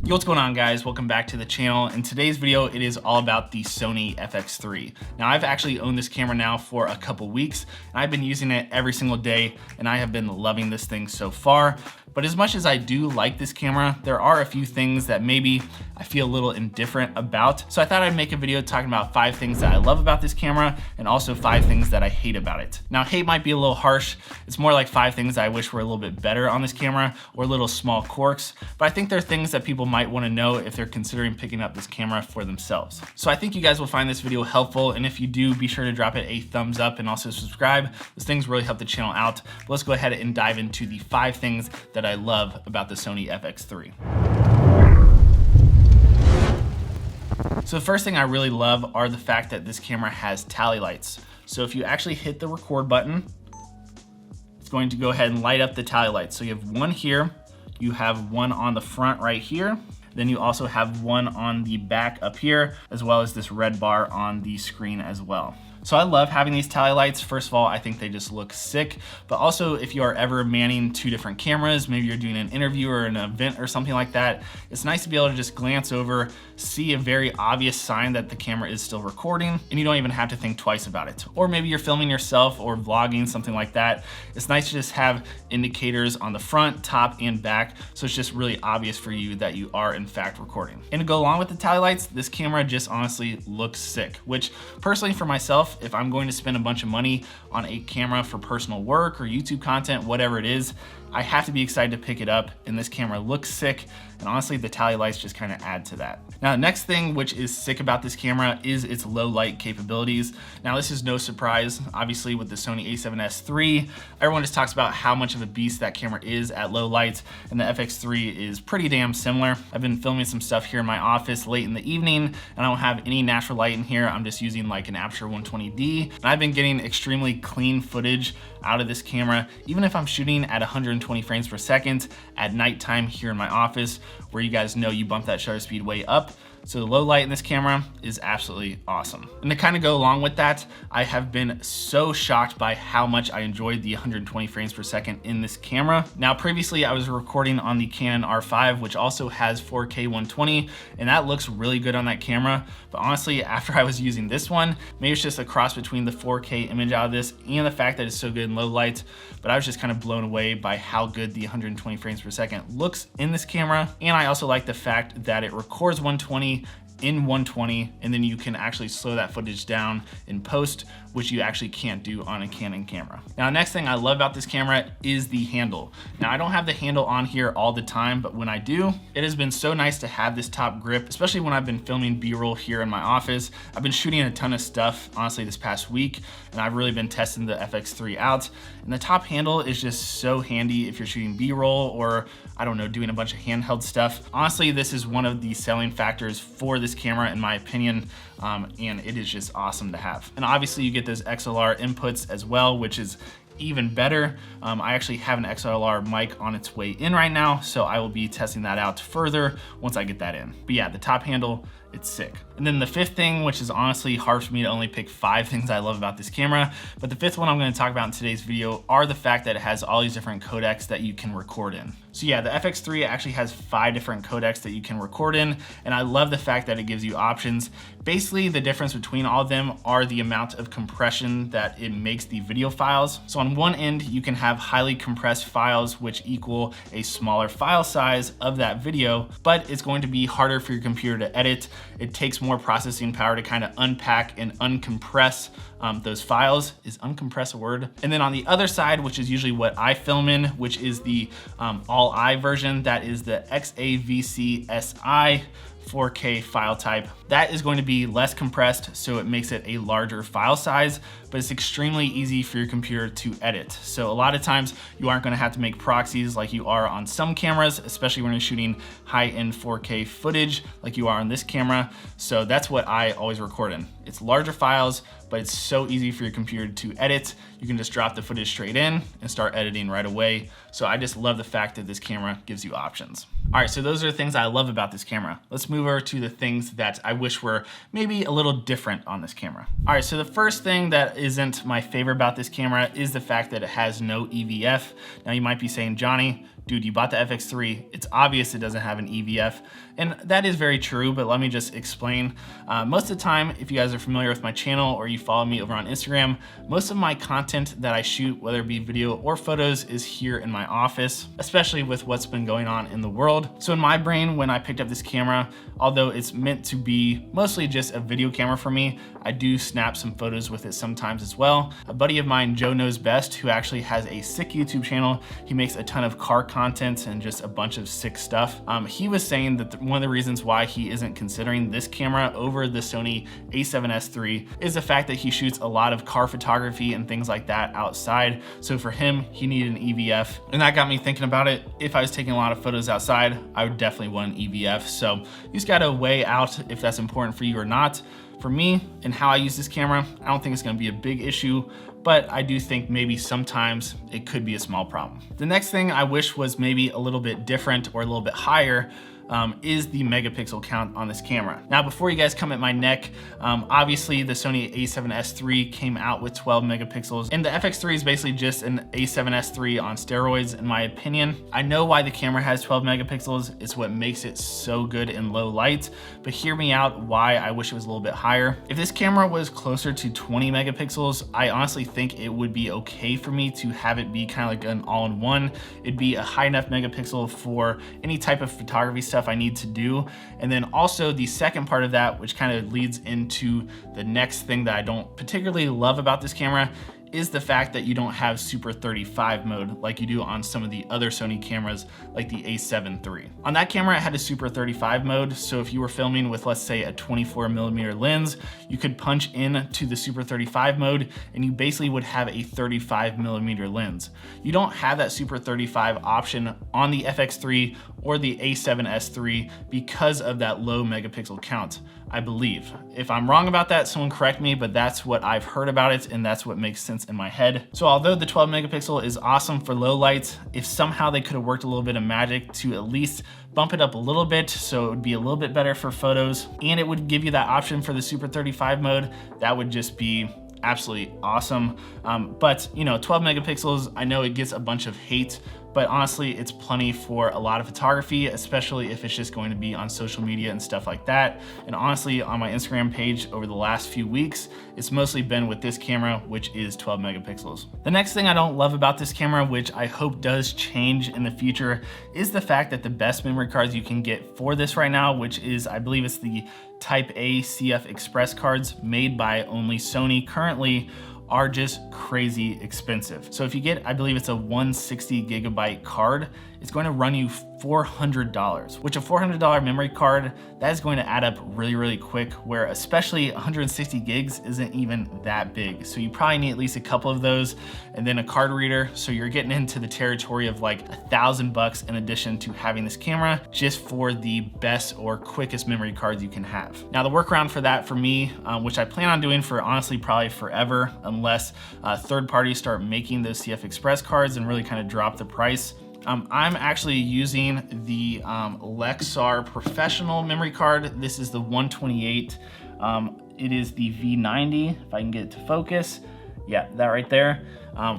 Yo, what's going on, guys? Welcome back to the channel. In today's video, it is all about the Sony Fx3. Now, I've actually owned this camera now for a couple weeks, and I've been using it every single day, and I have been loving this thing so far. But as much as I do like this camera, there are a few things that maybe I feel a little indifferent about. So I thought I'd make a video talking about 5 things that I love about this camera and also 5 things that I hate about it. Now, hate might be a little harsh. It's more like 5 things that I wish were a little bit better on this camera or little small quirks. But I think they're things that people might want to know if they're considering picking up this camera for themselves. So I think you guys will find this video helpful. And if you do, be sure to drop it a thumbs up and also subscribe. Those things really help the channel out. But let's go ahead and dive into the 5 things that I love about the Sony Fx3. So the first thing I really love are the fact that this camera has tally lights. So if you actually hit the record button, it's going to go ahead and light up the tally lights. So you have one here, you have one on the front right here, then you also have one on the back up here, as well as this red bar on the screen as well. So I love having these tally lights. First of all, I think they just look sick, but also if you are ever manning 2 different cameras, maybe you're doing an interview or an event or something like that, it's nice to be able to just glance over, see a very obvious sign that the camera is still recording, and you don't even have to think twice about it. Or maybe you're filming yourself or vlogging, something like that. It's nice to just have indicators on the front, top, and back, so it's just really obvious for you that you are in fact recording. And to go along with the tally lights, this camera just honestly looks sick, which personally for myself, if I'm going to spend a bunch of money on a camera for personal work or YouTube content, whatever it is, I have to be excited to pick it up, and this camera looks sick, and honestly the tally lights just kind of add to that. Now the next thing which is sick about this camera is its low light capabilities. Now this is no surprise, obviously with the Sony a7S III, everyone just talks about how much of a beast that camera is at low light, and the Fx3 is pretty damn similar. I've been filming some stuff here in my office late in the evening, and I don't have any natural light in here. I'm just using like an Aperture 120D, and I've been getting extremely clean footage out of this camera, even if I'm shooting at 120 frames per second at nighttime here in my office, where you guys know you bump that shutter speed way up. So the low light in this camera is absolutely awesome. And to kind of go along with that, I have been so shocked by how much I enjoyed the 120 frames per second in this camera. Now previously I was recording on the Canon R5, which also has 4K 120, and that looks really good on that camera. But honestly, after I was using this one, maybe it's just a cross between the 4K image out of this and the fact that it's so good in low light, but I was just kind of blown away by how good the 120 frames per second looks in this camera. And I also like the fact that it records 120 in 120, and then you can actually slow that footage down in post, which you actually can't do on a Canon camera. Now, next thing I love about this camera is the handle. Now, I don't have the handle on here all the time, but when I do, it has been so nice to have this top grip, especially when I've been filming B-roll here in my office. I've been shooting a ton of stuff, honestly, this past week, and I've really been testing the Fx3 out. And the top handle is just so handy if you're shooting B-roll or, I don't know, doing a bunch of handheld stuff. Honestly, this is one of the selling factors for this camera, in my opinion, and it is just awesome to have. And obviously you get those XLR inputs as well, which is even better. I actually have an XLR mic on its way in right now, so I will be testing that out further once I get that in. But yeah, the top handle, it's sick. And then the 5th thing, which is honestly hard for me to only pick 5 things I love about this camera, but the 5th one I'm going to talk about in today's video are the fact that it has all these different codecs that you can record in. So yeah, the Fx3 actually has 5 different codecs that you can record in, and I love the fact that it gives you options. Basically, the difference between all of them are the amount of compression that it makes the video files. So on one end, you can have highly compressed files, which equal a smaller file size of that video, but it's going to be harder for your computer to edit. It takes more processing power to kind of unpack and uncompress those files. Is uncompress a word? And then on the other side, which is usually what I film in, which is the all-I version, that is the XAVC-SI 4K file type. That is going to be less compressed, so it makes it a larger file size, but it's extremely easy for your computer to edit. So a lot of times you aren't gonna have to make proxies like you are on some cameras, especially when you're shooting high-end 4K footage like you are on this camera. So that's what I always record in. It's larger files, but it's so easy for your computer to edit. You you can just drop the footage straight in and start editing right away. So I just love the fact that this camera gives you options. All right, so those are the things I love about this camera. Let's move over to the things that I wish were maybe a little different on this camera. All right, so the first thing that isn't my favorite about this camera is the fact that it has no EVF. Now you might be saying, Johnny, dude, you bought the FX3. It's obvious it doesn't have an EVF. And that is very true, but let me just explain. Most of the time, if you guys are familiar with my channel or you follow me over on Instagram, most of my content that I shoot, whether it be video or photos, is here in my office, especially with what's been going on in the world. So in my brain, when I picked up this camera, although it's meant to be mostly just a video camera for me, I do snap some photos with it sometimes as well. A buddy of mine, Joe Knows Best, who actually has a sick YouTube channel, he makes a ton of car content and just a bunch of sick stuff. He was saying that one of the reasons why he isn't considering this camera over the Sony a7S3 is the fact that he shoots a lot of car photography and things like that outside. So for him, he needed an EVF. And that got me thinking about it. If I was taking a lot of photos outside, I would definitely want an EVF. So you just gotta weigh out if that's important for you or not. For me and how I use this camera, I don't think it's gonna be a big issue, but I do think maybe sometimes it could be a small problem. The next thing I wish was maybe a little bit different or a little bit higher is the megapixel count on this camera. Now, before you guys come at my neck, obviously the Sony a7S3 came out with 12 megapixels, and the FX3 is basically just an a7S3 on steroids, in my opinion. I know why the camera has 12 megapixels. It's what makes it so good in low light, but hear me out why I wish it was a little bit higher. If this camera was closer to 20 megapixels, I honestly think it would be okay for me to have it be kind of like an all-in-one. It'd be a high enough megapixel for any type of photography stuff I need to do. And then also the second part of that, which kind of leads into the next thing that I don't particularly love about this camera, is the fact that you don't have Super 35 mode like you do on some of the other Sony cameras like the a7 III. On that camera, it had a Super 35 mode, so if you were filming with, let's say, a 24mm lens, you could punch in to the Super 35 mode and you basically would have a 35mm lens. You don't have that Super 35 option on the FX3 or the a7S III because of that low megapixel count, I believe. If I'm wrong about that, someone correct me, but that's what I've heard about it and that's what makes sense in my head. So although the 12 megapixel is awesome for low lights, if somehow they could have worked a little bit of magic to at least bump it up a little bit so it would be a little bit better for photos, and it would give you that option for the Super 35 mode, that would just be absolutely awesome. But you know, 12 megapixels, I know it gets a bunch of hate, but honestly, it's plenty for a lot of photography, especially if it's just going to be on social media and stuff like that. And honestly, on my Instagram page over the last few weeks, it's mostly been with this camera, which is 12 megapixels. The next thing I don't love about this camera, which I hope does change in the future, is the fact that the best memory cards you can get for this right now, which is, I believe it's the Type A CF Express cards made by only Sony currently, are just crazy expensive. So if you get, I believe it's a 160 gigabyte card, it's going to run you $400, which a $400 memory card, that is going to add up really, really quick, where especially 160 gigs isn't even that big. So you probably need at least a couple of those and then a card reader. So you're getting into the territory of like $1,000 in addition to having this camera just for the best or quickest memory cards you can have. Now the workaround for that for me, which I plan on doing for honestly probably forever, unless third parties start making those CF Express cards and really kind of drop the price. I'm actually using the Lexar Professional memory card. This is the 128. It is the V90, if I can get it to focus. Yeah, that right there,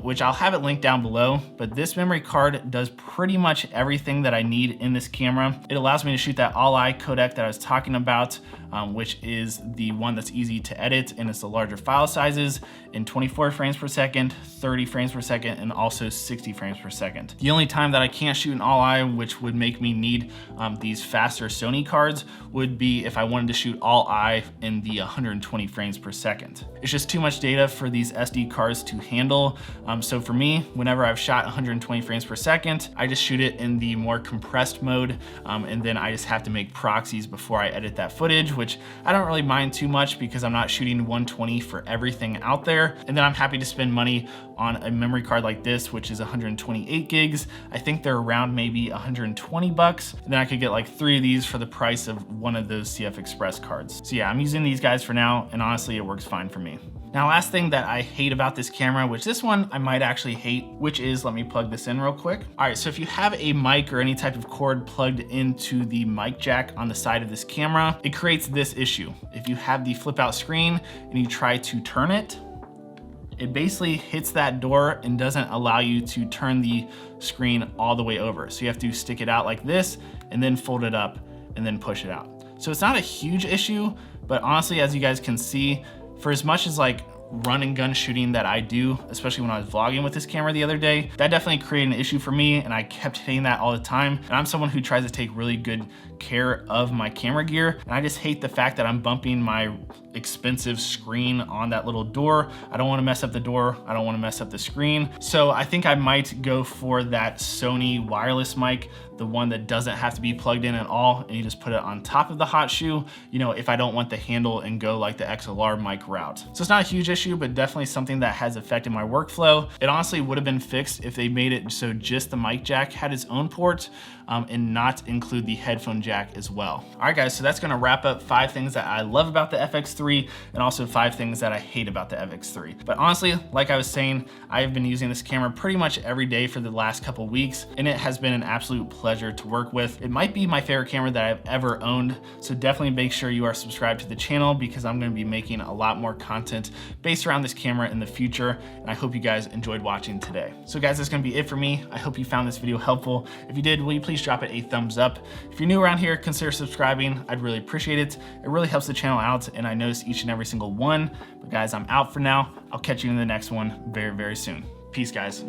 which I'll have it linked down below, but this memory card does pretty much everything that I need in this camera. It allows me to shoot that all-eye codec that I was talking about, which is the one that's easy to edit, and it's the larger file sizes in 24 frames per second, 30 frames per second, and also 60 frames per second. The only time that I can't shoot an all-eye, which would make me need these faster Sony cards, would be if I wanted to shoot all-eye in the 120 frames per second. It's just too much data for these SD cards to handle. So for me, whenever I've shot 120 frames per second, I just shoot it in the more compressed mode, and then I just have to make proxies before I edit that footage, which I don't really mind too much because I'm not shooting 120 for everything out there. And then I'm happy to spend money on a memory card like this, which is 128 gigs. I think they're around maybe $120. And then I could get like 3 of these for the price of one of those CF Express cards. So yeah, I'm using these guys for now, and honestly, it works fine for me. Now, last thing that I hate about this camera, which this one I might actually hate, which is, let me plug this in real quick. All right, so if you have a mic or any type of cord plugged into the mic jack on the side of this camera, it creates this issue. If you have the flip out screen and you try to turn it, it basically hits that door and doesn't allow you to turn the screen all the way over. So you have to stick it out like this and then fold it up and then push it out. So it's not a huge issue, but honestly, as you guys can see, for as much as like run and gun shooting that I do, especially when I was vlogging with this camera the other day, that definitely created an issue for me, and I kept hitting that all the time. And I'm someone who tries to take really good care of my camera gear, and I just hate the fact that I'm bumping my expensive screen on that little door. I don't want to mess up the door. I don't want to mess up the screen. So I think I might go for that Sony wireless mic, the one that doesn't have to be plugged in at all, and you just put it on top of the hot shoe, you know, if I don't want the handle and go like the XLR mic route. So it's not a huge issue, but definitely something that has affected my workflow. It honestly would have been fixed if they made it so just the mic jack had its own port, and not include the headphone jack as well. All right guys, so that's gonna wrap up 5 things that I love about the FX3 and also 5 things that I hate about the FX3. But honestly, like I was saying, I've been using this camera pretty much every day for the last couple weeks, and it has been an absolute pleasure to work with. It might be my favorite camera that I've ever owned, so definitely make sure you are subscribed to the channel because I'm gonna be making a lot more content based around this camera in the future, and I hope you guys enjoyed watching today. So guys, that's gonna be it for me. I hope you found this video helpful. If you did, will you please drop it a thumbs up. If you're new around here, consider subscribing. I'd really appreciate it. It really helps the channel out, and I notice each and every single one. But guys, I'm out for now. I'll catch you in the next one very, very soon. Peace, guys.